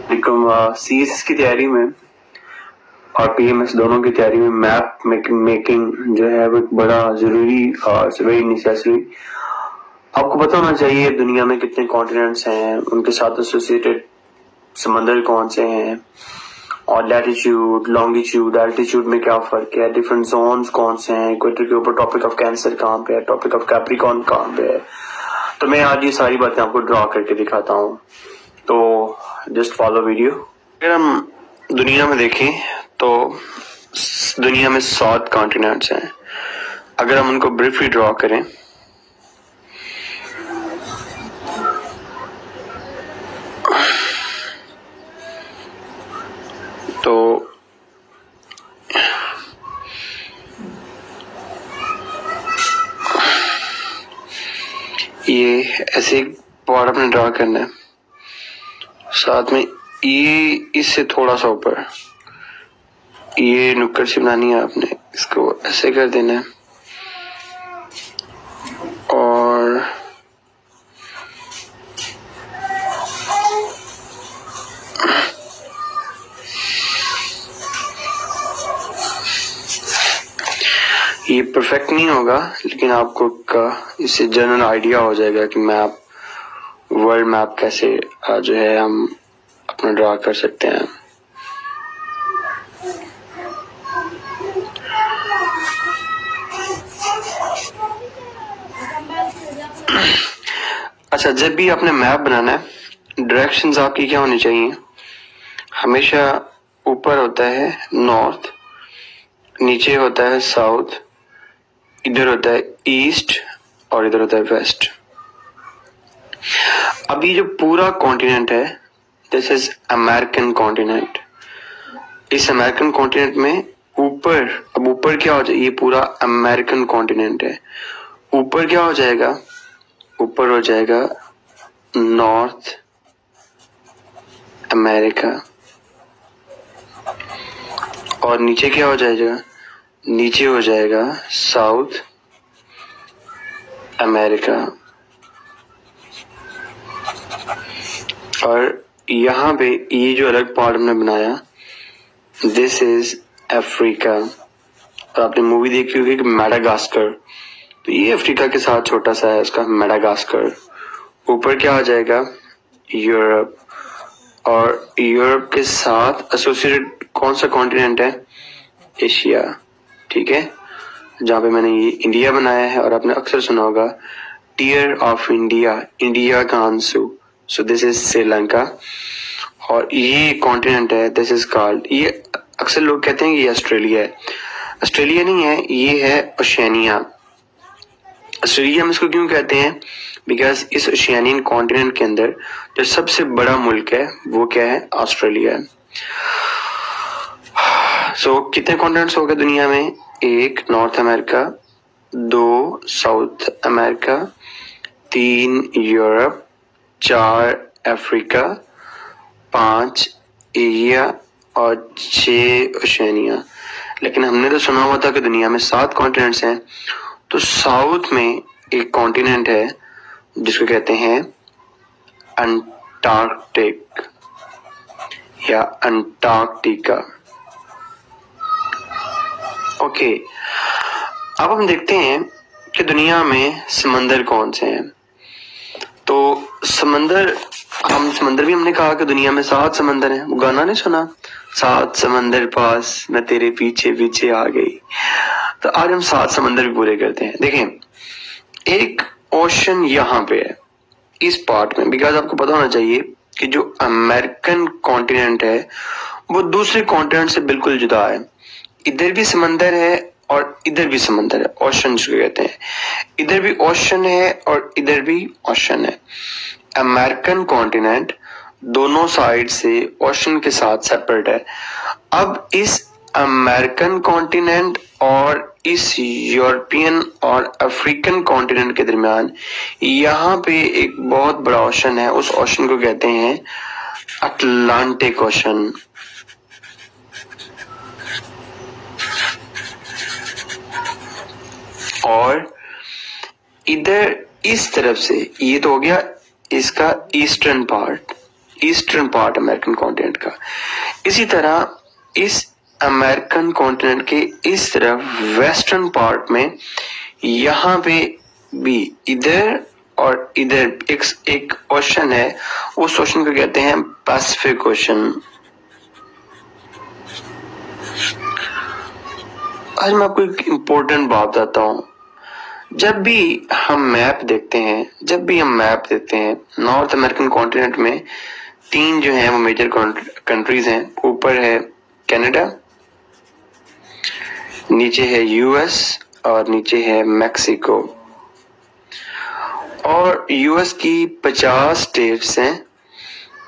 CS की तैयारी में और पीएमएस दोनों की तैयारी में मैप मेकिंग जो है वो एक बड़ा जरूरी वेरी नेसेसरी। आपको पता होना चाहिए दुनिया में कितने कॉन्टिनेंट्स हैं, उनके साथ एसोसिएटेड समंदर कौन से हैं, और लैटिट्यूड, लॉन्गिट्यूड, एल्टीट्यूड में क्या फर्क है, डिफरेंट जोन्स कौन से हैं, इक्वेटर के ऊपर टॉपिक ऑफ कैंसर कहाँ पे है, टॉपिक ऑफ कैप्रिकॉर्न कहाँ पे है। तो मैं आज ये सारी बातें आपको ड्रॉ करके दिखाता हूँ, तो जस्ट फॉलो वीडियो। अगर हम दुनिया में देखें तो दुनिया में 7 कॉन्टिनेंट्स हैं। अगर हम उनको ब्रीफली ड्रॉ करें तो ये ऐसे एक पॉड अपने ड्रॉ करना है, साथ में ये इससे थोड़ा सा ऊपर ये नुक्कड़ सी बनानी है आपने, इसको ऐसे कर देना है और ये परफेक्ट नहीं होगा, लेकिन आपको इससे जनरल आइडिया हो जाएगा कि मैप, वर्ल्ड मैप कैसे जो है हम अपना ड्रा कर सकते हैं। अच्छा, जब भी आपने मैप बनाना है, डायरेक्शंस आपकी क्या होनी चाहिए? हमेशा ऊपर होता है नॉर्थ, नीचे होता है साउथ, इधर होता है ईस्ट और इधर होता है वेस्ट। अब ये जो पूरा कॉन्टिनेंट है, दिस इज अमेरिकन कॉन्टिनेंट। इस अमेरिकन कॉन्टिनेंट में ऊपर, अब ऊपर क्या हो जाएगा, ये पूरा अमेरिकन कॉन्टिनेंट है, ऊपर क्या हो जाएगा? ऊपर हो जाएगा नॉर्थ अमेरिका, और नीचे क्या हो जाएगा? नीचे हो जाएगा साउथ अमेरिका, और यहाँ पे ये जो अलग पार्ट हमने बनाया, दिस इज अफ्रीका। और आपने मूवी देखी होगी कि मेडागास्कर, तो ये अफ्रीका के साथ छोटा सा है, उसका मेडागास्कर। ऊपर क्या हो जाएगा? यूरोप, और यूरोप के साथ एसोसिएटेड कौन सा कॉन्टिनेंट है? एशिया। ठीक है, जहाँ पे मैंने ये इंडिया बनाया है, और आपने अक्सर सुना होगा टीयर ऑफ इंडिया, इंडिया का आंसू, सो दिस इज श्रीलंका। और ये कॉन्टिनेंट है, दिस इज कॉल्ड, ये अक्सर लोग कहते हैं कि ये ऑस्ट्रेलिया है, ऑस्ट्रेलिया नहीं है, ये है ओशियानिया। ऑस्ट्रेलिया हम इसको क्यों कहते हैं? बिकॉज इस ओशियानियन कॉन्टिनेंट के अंदर जो सबसे बड़ा मुल्क है वो क्या है? ऑस्ट्रेलिया है। सो कितने कॉन्टिनेंट्स हो गए दुनिया में? 1 north America, 2 south America, 3 Europe, 4 Africa, 5 Asia और 6 ओशियानिया। लेकिन हमने तो सुना हुआ था कि दुनिया में 7 कॉन्टिनेंट्स हैं। तो साउथ में एक कॉन्टिनेंट है जिसको कहते हैं अंटार्कटिक या अंटार्कटिका। ओके, अब हम देखते हैं कि दुनिया में समंदर कौन से हैं। तो समंदर भी हमने कहा कि दुनिया में 7 समंदर हैं। वो गाना नहीं सुना, 7 समंदर पास मैं तेरे पीछे पीछे आ गई। तो आज हम 7 समंदर भी पूरे करते हैं। देखें, एक ओशन यहाँ पे है इस पार्ट में, बिकॉज आपको पता होना चाहिए कि जो अमेरिकन कॉन्टिनेंट है वो दूसरे कॉन्टिनेंट से बिल्कुल जुदा है। इधर भी समंदर है और इधर भी समंदर है, ओशन जिसको कहते हैं। इधर भी ओशन है और इधर भी ओशन है। अमेरिकन कॉन्टिनेंट दोनों साइड से ओशन के साथ सेपरेट है। अब इस अमेरिकन कॉन्टिनेंट और इस यूरोपियन और अफ्रीकन कॉन्टिनेंट के दरमियान यहाँ पे एक बहुत बड़ा ओशन है, उस ओशन को कहते हैं अटलांटिक ओशन। और इधर इस तरफ से, ये तो हो गया इसका eastern part, eastern part American continent का। इसी तरह इस अमेरिकन कॉन्टिनेंट के इस तरफ वेस्टर्न पार्ट में यहाँ पे भी इधर और इधर एक ओशन है, उस ओशन को कहते हैं पैसिफिक ओशन। आज मैं आपको एक इम्पोर्टेंट बात बताता हूँ। जब भी हम मैप देखते हैं, नॉर्थ अमेरिकन कॉन्टिनेंट में 3 जो है वो मेजर कंट्रीज हैं। ऊपर है कनाडा, नीचे है यूएस और नीचे है मैक्सिको। और यूएस की 50 स्टेट्स हैं,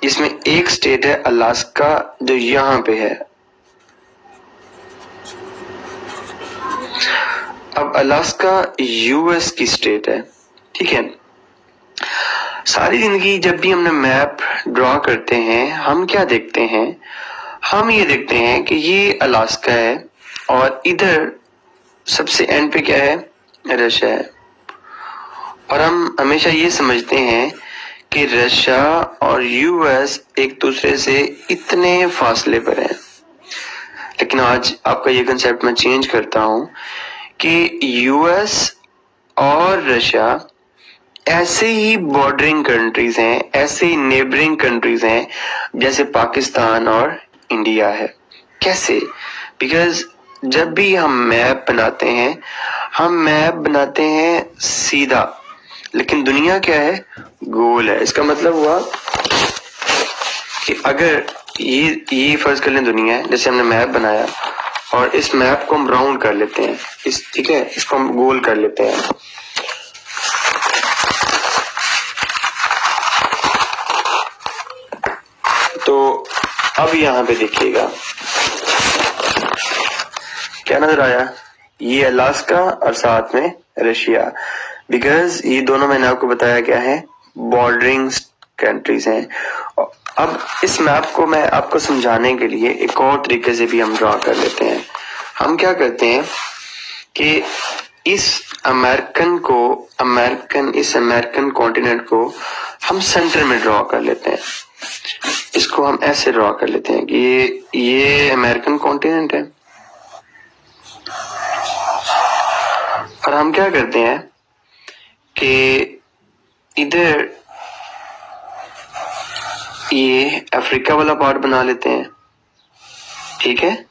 जिसमें एक स्टेट है अलास्का जो यहाँ पे है। अब अलास्का यूएस की स्टेट है, ठीक है। सारी जिंदगी जब भी हमने मैप ड्रॉ करते हैं, हम क्या देखते हैं? हम ये देखते हैं कि ये अलास्का है और इधर सबसे एंड पे क्या है? रशिया है। और हम हमेशा ये समझते हैं कि रशिया और यूएस एक दूसरे से इतने फासले पर हैं। लेकिन आज आपका ये कंसेप्ट मैं चेंज करता हूं कि यूएस और रशिया ऐसे ही बॉर्डरिंग कंट्रीज हैं, ऐसे ही नेबरिंग कंट्रीज हैं जैसे पाकिस्तान और इंडिया है। कैसे? बिकॉज जब भी हम मैप बनाते हैं, हम मैप बनाते हैं सीधा, लेकिन दुनिया क्या है? गोल है। इसका मतलब हुआ कि अगर ये फर्ज कर लें दुनिया है, जैसे हमने मैप बनाया और इस मैप को हम राउंड कर लेते हैं, ठीक है, इसको हम गोल कर लेते हैं। तो अब यहां पे देखिएगा क्या नजर आया? ये अलास्का और साथ में रशिया, बिकॉज ये दोनों मैंने आपको बताया क्या है? बॉर्डरिंग कंट्रीज हैं। अब इस मैप को मैं आपको समझाने के लिए एक और तरीके से भी हम ड्रॉ कर लेते हैं। हम क्या करते हैं कि इस अमेरिकन कॉन्टिनेंट को हम सेंटर में ड्रॉ कर लेते हैं। इसको हम ऐसे ड्रॉ कर लेते हैं कि ये अमेरिकन कॉन्टिनेंट है और हम क्या करते हैं कि इधर ये अफ्रीका वाला पार्ट बना लेते हैं, ठीक है।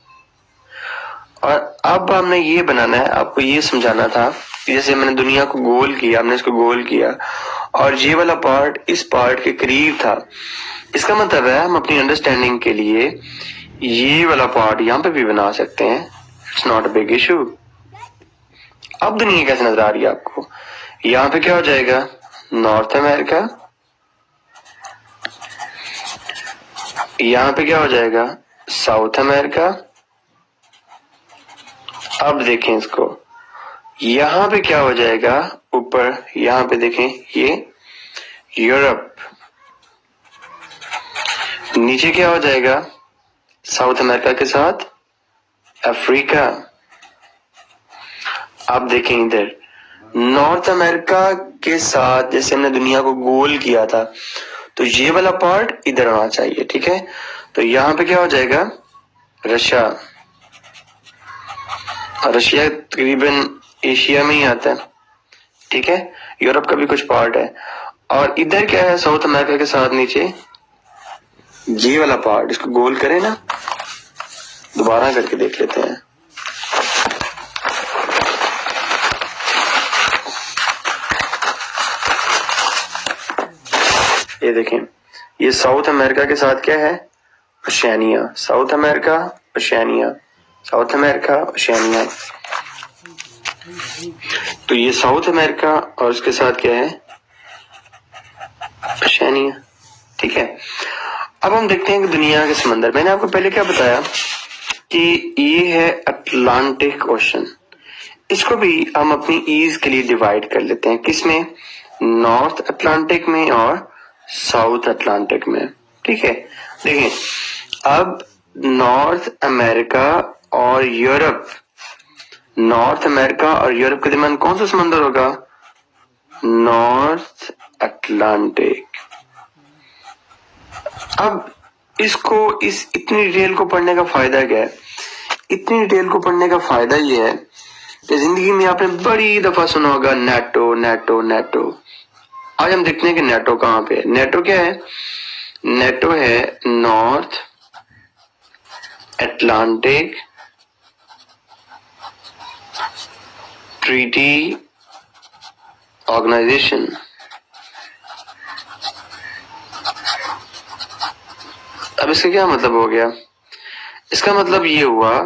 और अब हमने ये बनाना है, आपको ये समझाना था कि जैसे मैंने दुनिया को गोल किया, हमने इसको गोल किया और ये वाला पार्ट इस पार्ट के करीब था। इसका मतलब है हम अपनी अंडरस्टैंडिंग के लिए ये वाला पार्ट यहाँ पे भी बना सकते हैं। It's not a big issue. अब दुनिया कैसे नजर आ रही है आपको? यहाँ पे क्या हो जाएगा? North America. यहाँ पे क्या हो जाएगा? South America. अब देखें इसको, यहाँ पे क्या हो जाएगा? ऊपर यहाँ पे देखें, ये यूरोप। नीचे क्या हो जाएगा? साउथ अमेरिका के साथ अफ्रीका। अब देखें इधर नॉर्थ अमेरिका के साथ जैसे हमने दुनिया को गोल किया था, तो ये वाला पार्ट इधर आना चाहिए, ठीक है। तो यहाँ पे क्या हो जाएगा? रशिया। रशिया तकरीबन एशिया में ही आता है, ठीक है। यूरोप का भी कुछ पार्ट है और इधर क्या है? साउथ अमेरिका के साथ नीचे ये वाला पार्ट। इसको गोल करें ना, दोबारा करके देख लेते हैं। ये देखें, ये साउथ अमेरिका के साथ क्या है? Oceania. South America, Oceania, south America, Oceania. तो ये साउथ अमेरिका और उसके साथ क्या है? ओशियानिया, ठीक है। अब हम देखते हैं कि दुनिया के समंदर, मैंने आपको पहले क्या बताया कि ये है अटलांटिक ओशन। इसको भी हम अपनी ईज के लिए डिवाइड कर लेते हैं, किसमें? नॉर्थ अटलांटिक में और साउथ अटलांटिक में, ठीक है। देखिए, अब नॉर्थ अमेरिका और यूरोप के दरमियान कौन सा समंदर होगा? North Atlantic. अब इसको इस इतनी डिटेल को पढ़ने का फायदा क्या है? इतनी डिटेल को पढ़ने का फायदा ये है कि जिंदगी में आपने बड़ी दफा सुना होगा नेटो नेटो नेटो। आज हम देखते हैं कि नेटो कहाँ पे है। नेटो क्या है? नेटो है नॉर्थ अटलांटिक ट्रीटी ऑर्गेनाइजेशन। अब इसका क्या मतलब हो गया? इसका मतलब ये हुआ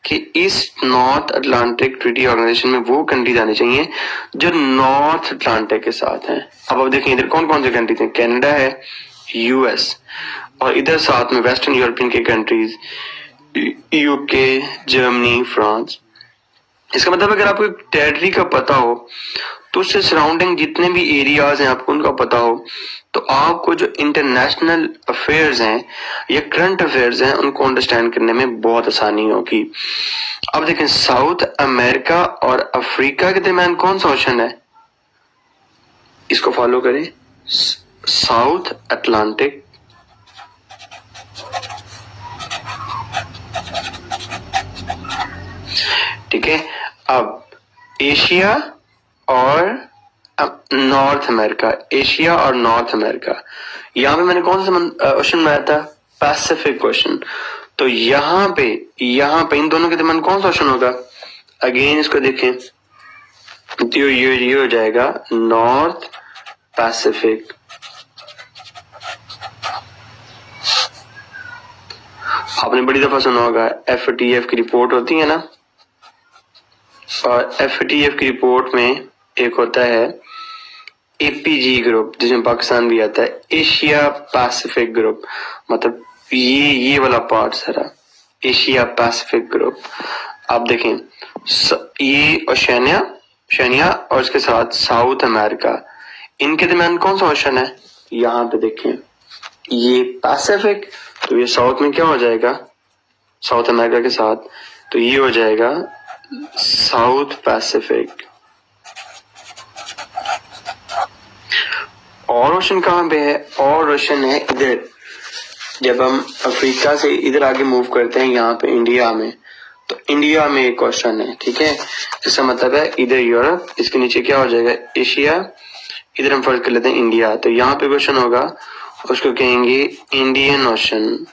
कि इस नॉर्थ अटलांटिक ट्रीटी ऑर्गेनाइजेशन में वो कंट्रीज आनी चाहिए जो नॉर्थ अटलांटिक के साथ हैं। अब देखें इधर कौन कौन से कंट्रीज हैं। कनाडा है, यूएस, और इधर साथ में वेस्टर्न यूरोपियन के कंट्रीज, यूके, जर्मनी, फ्रांस। इसका मतलब अगर आपको टेरिटरी का पता हो तो उससे सराउंडिंग जितने भी एरियाज हैं आपको उनका पता हो तो आपको जो इंटरनेशनल अफेयर्स हैं या करंट अफेयर्स हैं उनको अंडरस्टैंड करने में बहुत आसानी होगी। अब देखें साउथ अमेरिका और अफ्रीका के दरमियान कौन सा ओशन है? इसको फॉलो करें, साउथ अटलांटिक ठीक है। अब एशिया और नॉर्थ अमेरिका, एशिया और नॉर्थ अमेरिका, यहां पे मैंने कौन सा ओशन बनाया था? Pacific ocean. तो यहाँ पे इन दोनों के दरमियान कौन सा ओशन होगा? अगेन इसको देखें तो ये हो जाएगा नॉर्थ पैसिफिक। आपने बड़ी दफा सुना होगा FATF की रिपोर्ट होती है ना, और FATF की रिपोर्ट में एक होता है APG ग्रुप जिसमें पाकिस्तान भी आता है, एशिया पैसिफिक ग्रुप। मतलब ये वाला पार्ट सारा एशिया पैसिफिक ग्रुप। आप देखें ये ओशनिया और इसके साथ साउथ अमेरिका, इनके दरमियान कौन सा ओशन है? यहाँ पे देखें ये पैसिफिक, तो ये साउथ में क्या हो जाएगा? साउथ अमेरिका के साथ, तो ये हो जाएगा साउथ पैसिफिक। और ओशन कहां पे है? और ओशन है इधर। जब हम अफ्रीका से इधर आगे मूव करते हैं यहाँ पे इंडिया में, तो इंडिया में एक ओशन है, ठीक है। इसका मतलब है इधर यूरोप, इसके नीचे क्या हो जाएगा? एशिया, इधर हम फर्क कर लेते हैं इंडिया। तो यहाँ पे क्वेश्चन होगा, उसको कहेंगे इंडियन ओशन,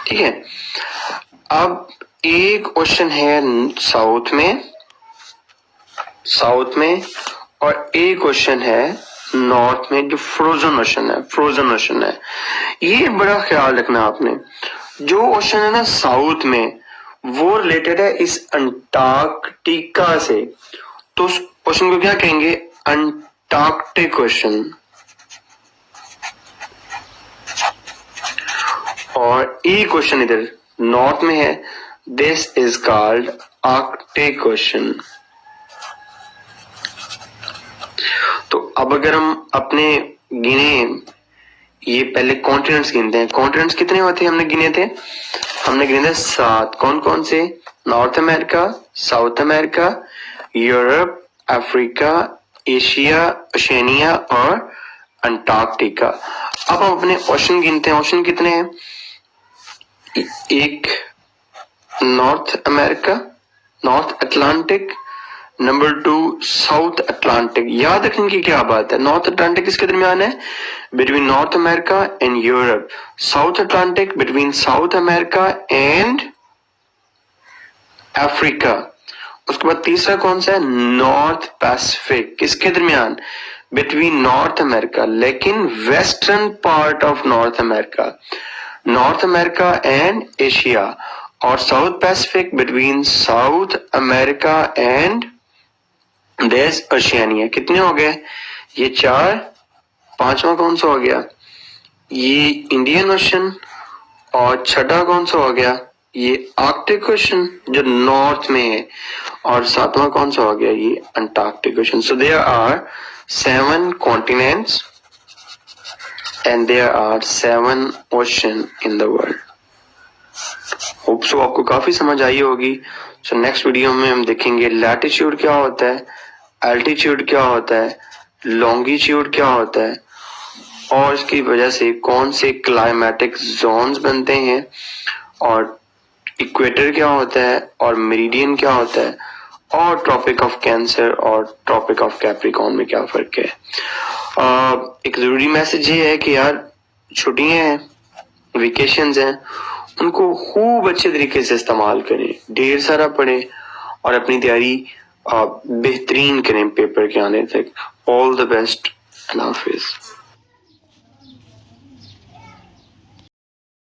ठीक है। अब एक ओशन है साउथ में और एक ओशन है नॉर्थ में जो फ्रोजन ओशन है। ये बड़ा ख्याल रखना आपने, जो ओशन है ना साउथ में वो रिलेटेड है इस अंटार्कटिका से, तो उस ओशन को क्या कहेंगे? Antarctic ocean. और एक क्वेश्चन इधर नॉर्थ में है, this is called Arctic ocean. तो अब अगर हम अपने गिने, ये पहले कॉन्टिनेंट्स गिनते हैं। कॉन्टिनेंट्स कितने होते हैं हमने गिने थे? हमने गिने थे 7। कौन कौन से? North America, south America, Europe, Africa, Asia, Oceania और अंटार्कटिका। अब हम अपने ओशन गिनते हैं। ओशन कितने हैं? एक north America, north Atlantic, number 2 south Atlantic. याद रखने की क्या बात है, नॉर्थ अटलांटिक किसके दरमियान है? Between North America and Europe. South Atlantic between South America and Africa. उसके बाद तीसरा कौन सा है? North Pacific. किसके दरमियान? बिटवीन नॉर्थ अमेरिका, लेकिन western part of North America and Asia. और South Pacific between South America and देश ओशियानिया। कितने हो गए? ये 4। पांचवा कौन सा हो गया? ये इंडियन ओशन। और छठा कौन सा हो गया? ये आर्कटिक ओशन जो नॉर्थ में है। और सातवां कौन सा हो गया? ये Antarctic ocean. So there are 7 continents and there are 7 ocean in the world. Hope so आपको काफी समझ आई होगी। सो नेक्स्ट वीडियो में हम देखेंगे लैटिट्यूड क्या होता है, एल्टीट्यूड क्या होता है, लॉन्गिट्यूड क्या होता है, और इसकी वजह से कौन से क्लाइमेटिक जोन्स बनते हैं, और इक्वेटर क्या होता है, और मेरिडियन क्या होता है, और ट्रॉपिक ऑफ कैंसर और ट्रॉपिक ऑफ कैप्रिकॉर्न में क्या फर्क है। एक जरूरी मैसेज ये है कि यार छुट्टियां हैं, वेकेशंस हैं, उनको खूब अच्छे तरीके से इस्तेमाल करें, ढेर सारा पढ़ें और अपनी तैयारी बेहतरीन करें पेपर के आने तक। All the best, Allah Hafiz.